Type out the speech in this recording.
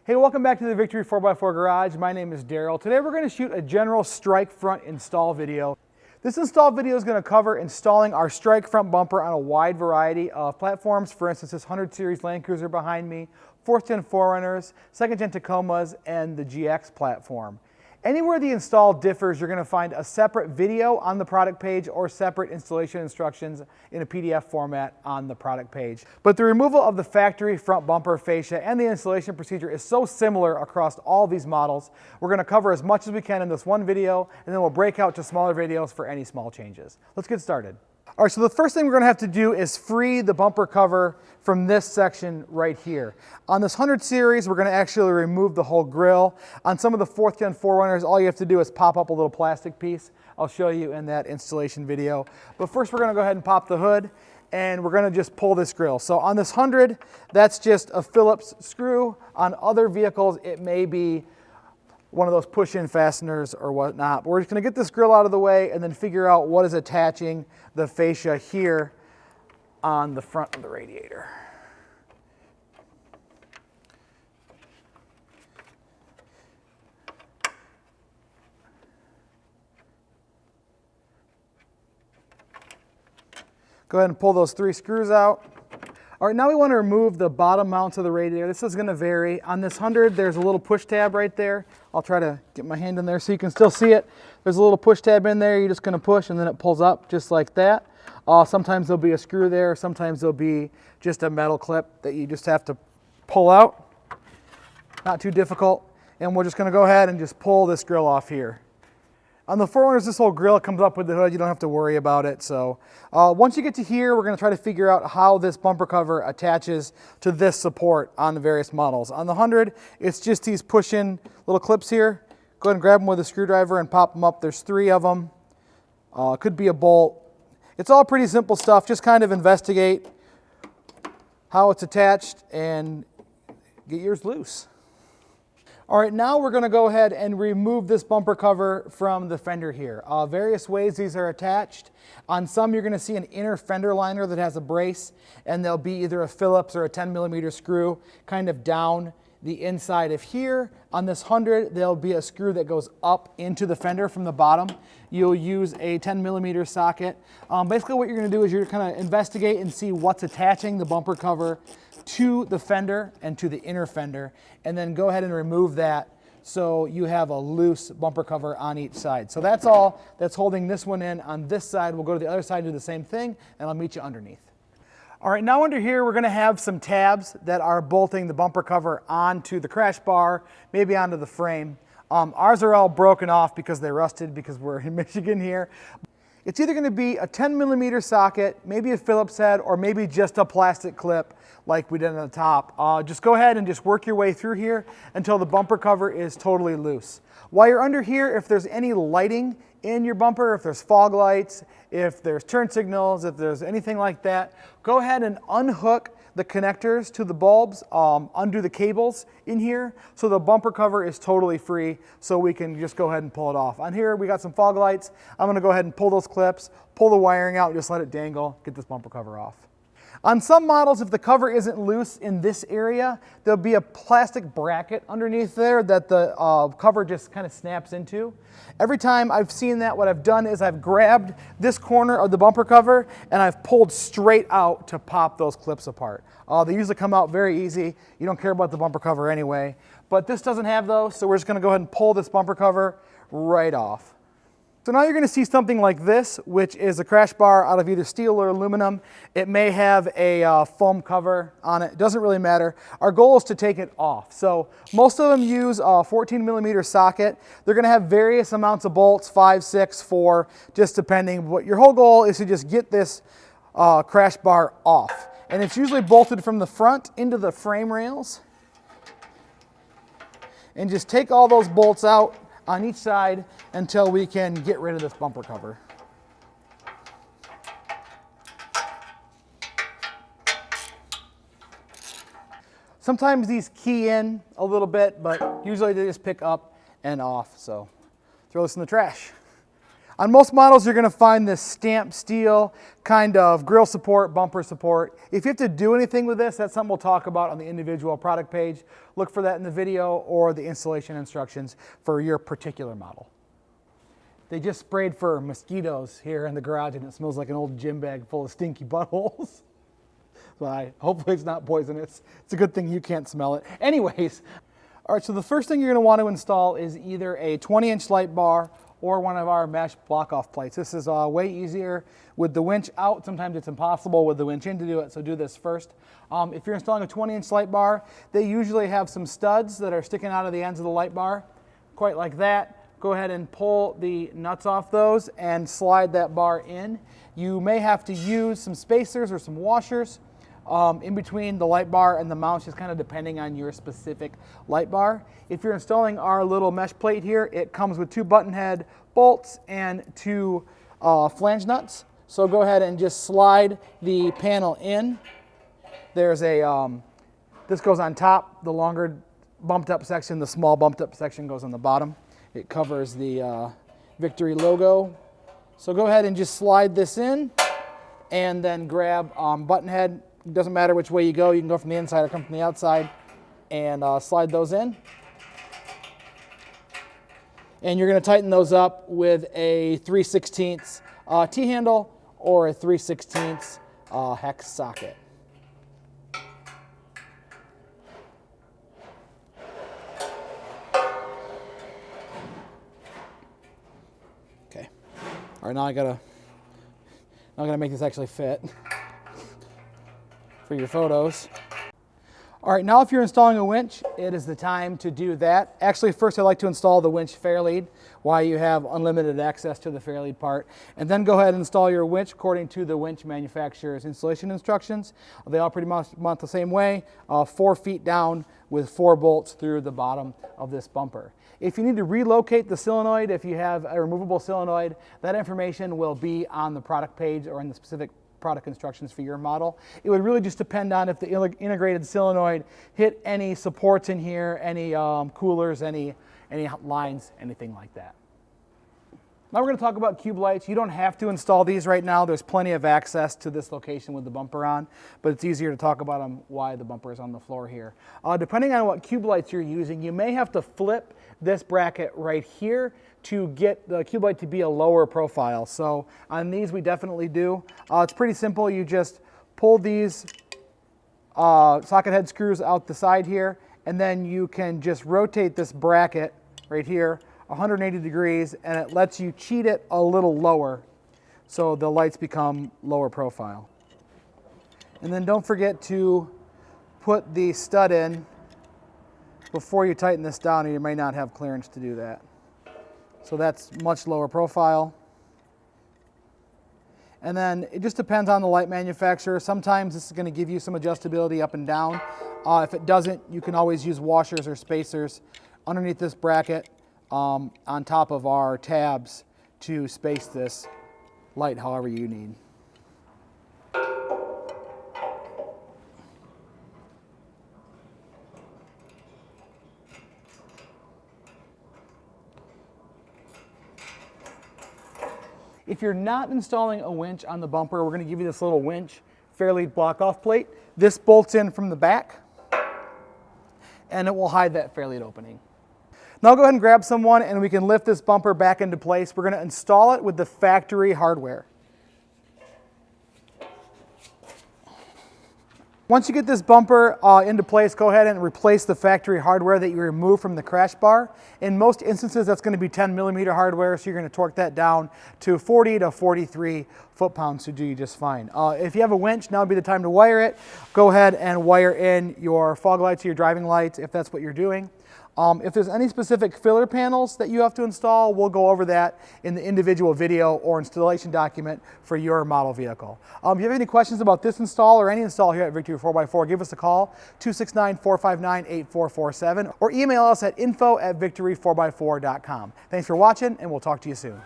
Hey, welcome back to the Victory 4x4 Garage. My name is Daryl. Today we're going to shoot a general strike front install video. This install video is going to cover installing our strike front bumper on a wide variety of platforms. For instance, this 100 series Land Cruiser behind me, 4th gen 4Runners, 2nd gen Tacomas, and the GX platform. Anywhere the install differs, you're going to find a separate video on the product page or separate installation instructions in a PDF format on the product page. But the removal of the factory front bumper fascia and the installation procedure is so similar across all these models. We're going to cover as much as we can in this one video, and then we'll break out to smaller videos for any small changes. Let's get started. All right, so the first thing we're going to have to do is free the bumper cover from this section right here. On this 100 series, we're going to actually remove the whole grill. On some of the 4th gen 4Runners, all you have to do is pop up a little plastic piece. I'll show you in that installation video. But first, we're going to go ahead and pop the hood, and we're going to just pull this grill. So on this 100, that's just a Phillips screw. On other vehicles, it may be one of those push-in fasteners or whatnot. But we're just going to get this grill out of the way and then figure out what is attaching the fascia here on the front of the radiator. Go ahead and pull those 3 screws out. All right, now we want to remove the bottom mounts of the radiator. This is going to vary. On this 100, there's a little push tab right there. I'll try to get my hand in there so you can still see it. There's a little push tab in there. You're just going to push and then it pulls up just like that. Sometimes there'll be a screw there. Sometimes there'll be just a metal clip that you just have to pull out. Not too difficult. And we're just going to go ahead and just pull this grill off here. On the 4Runners, this whole grill comes up with the hood. You don't have to worry about it. So once you get to here, we're going to try to figure out how this bumper cover attaches to this support on the various models. On the 100, it's just these push-in little clips here. Go ahead and grab them with a screwdriver and pop them up. There's 3 of them. Could be a bolt. It's all pretty simple stuff. Just kind of investigate how it's attached and get yours loose. All right, now we're going to go ahead and remove this bumper cover from the fender here. Various ways these are attached. On some, you're going to see an inner fender liner that has a brace, and there'll be either a Phillips or a 10mm screw kind of down the inside of here. On this 100, there'll be a screw that goes up into the fender from the bottom. You'll use a 10mm socket. Basically, what you're going to do is you're going to investigate and see what's attaching the bumper cover to the fender and to the inner fender, and then go ahead and remove that so you have a loose bumper cover on each side. So that's all that's holding this one in. On this side, we'll go to the other side, do the same thing, and I'll meet you underneath. All right, now under here, we're going to have some tabs that are bolting the bumper cover onto the crash bar, maybe onto the frame. Ours are all broken off because they rusted because we're in Michigan here. It's either going to be a 10mm socket, maybe a Phillips head, or maybe just a plastic clip like we did on the top. Just go ahead and just work your way through here until the bumper cover is totally loose. While you're under here, if there's any lighting in your bumper, if there's fog lights, if there's turn signals, if there's anything like that, go ahead and unhook the connectors to the bulbs, undo the cables in here so the bumper cover is totally free so we can just go ahead and pull it off. On here we got some fog lights. I'm going to go ahead and pull those clips, pull the wiring out, and just let it dangle, get this bumper cover off. On some models, if the cover isn't loose in this area, there'll be a plastic bracket underneath there that the cover just kind of snaps into. Every time I've seen that, what I've done is I've grabbed this corner of the bumper cover and I've pulled straight out to pop those clips apart. They usually come out very easy. You don't care about the bumper cover anyway. But this doesn't have those, so we're just going to go ahead and pull this bumper cover right off. So now you're going to see something like this, which is a crash bar out of either steel or aluminum. It may have a foam cover on it. It doesn't really matter. Our goal is to take it off. So most of them use a 14mm socket. They're going to have various amounts of bolts, 5, 6, 4, just depending. But your whole goal is to just get this crash bar off. And it's usually bolted from the front into the frame rails. And just take all those bolts out on each side until we can get rid of this bumper cover. Sometimes these key in a little bit, but usually they just pick up and off, so throw this in the trash. On most models, you're going to find this stamped steel kind of grille support, bumper support. If you have to do anything with this, that's something we'll talk about on the individual product page. Look for that in the video or the installation instructions for your particular model. They just sprayed for mosquitoes here in the garage, and it smells like an old gym bag full of stinky buttholes. So hopefully it's not poisonous. It's a good thing you can't smell it. Anyways, all right, so the first thing you're going to want to install is either a 20-inch light bar or one of our mesh block-off plates. This is way easier with the winch out. Sometimes it's impossible with the winch in to do it, so do this first. If you're installing a 20-inch light bar, they usually have some studs that are sticking out of the ends of the light bar, quite like that. Go ahead and pull the nuts off those and slide that bar in. You may have to use some spacers or some washers in between the light bar and the mounts, just kind of depending on your specific light bar. If you're installing our little mesh plate here, it comes with 2 button head bolts and 2 flange nuts. So go ahead and just slide the panel in. There's a, this goes on top, the longer bumped up section, the small bumped up section goes on the bottom. It covers the Victory logo. So go ahead and just slide this in and then grab button head. It doesn't matter which way you go. You can go from the inside or come from the outside and slide those in. And you're going to tighten those up with a 3/16 T-handle or a 3/16 hex socket. Okay. All right, now I gotta make this actually fit for your photos. All right, now if you're installing a winch, it is the time to do that. Actually, first I like to install the winch fairlead, why you have unlimited access to the fairlead part. And then go ahead and install your winch according to the winch manufacturer's installation instructions. They all pretty much the same way, 4 feet down with 4 bolts through the bottom of this bumper. If you need to relocate the solenoid, if you have a removable solenoid, that information will be on the product page or in the specific product instructions for your model. It would really just depend on if the integrated solenoid hit any supports in here, any coolers, any lines, anything like that. Now we're going to talk about cube lights. You don't have to install these right now. There's plenty of access to this location with the bumper on, but it's easier to talk about them why the bumper is on the floor here. Depending on what cube lights you're using, you may have to flip this bracket right here to get the cube light to be a lower profile. So on these we definitely do. It's pretty simple. You just pull these socket head screws out the side here, and then you can just rotate this bracket right here 180 degrees, and it lets you cheat it a little lower so the lights become lower profile. And then don't forget to put the stud in before you tighten this down, or you may not have clearance to do that. So that's much lower profile. And then it just depends on the light manufacturer. Sometimes this is going to give you some adjustability up and down. If it doesn't, you can always use washers or spacers underneath this bracket on top of our tabs to space this light however you need. If you're not installing a winch on the bumper, we're going to give you this little winch fairlead block-off plate. This bolts in from the back, and it will hide that fairlead opening. Now go ahead and grab someone, and we can lift this bumper back into place. We're going to install it with the factory hardware. Once you get this bumper into place, go ahead and replace the factory hardware that you removed from the crash bar. In most instances, that's going to be 10mm hardware, so you're going to torque that down to 40 to 43 foot-pounds to do you just fine. If you have a winch, now would be the time to wire it. Go ahead and wire in your fog lights or your driving lights if that's what you're doing. If there's any specific filler panels that you have to install, we'll go over that in the individual video or installation document for your model vehicle. If you have any questions about this install or any install here at Victory 4x4, give us a call, 269-459-8447, or email us at info@victory4x4.com. Thanks for watching, and we'll talk to you soon.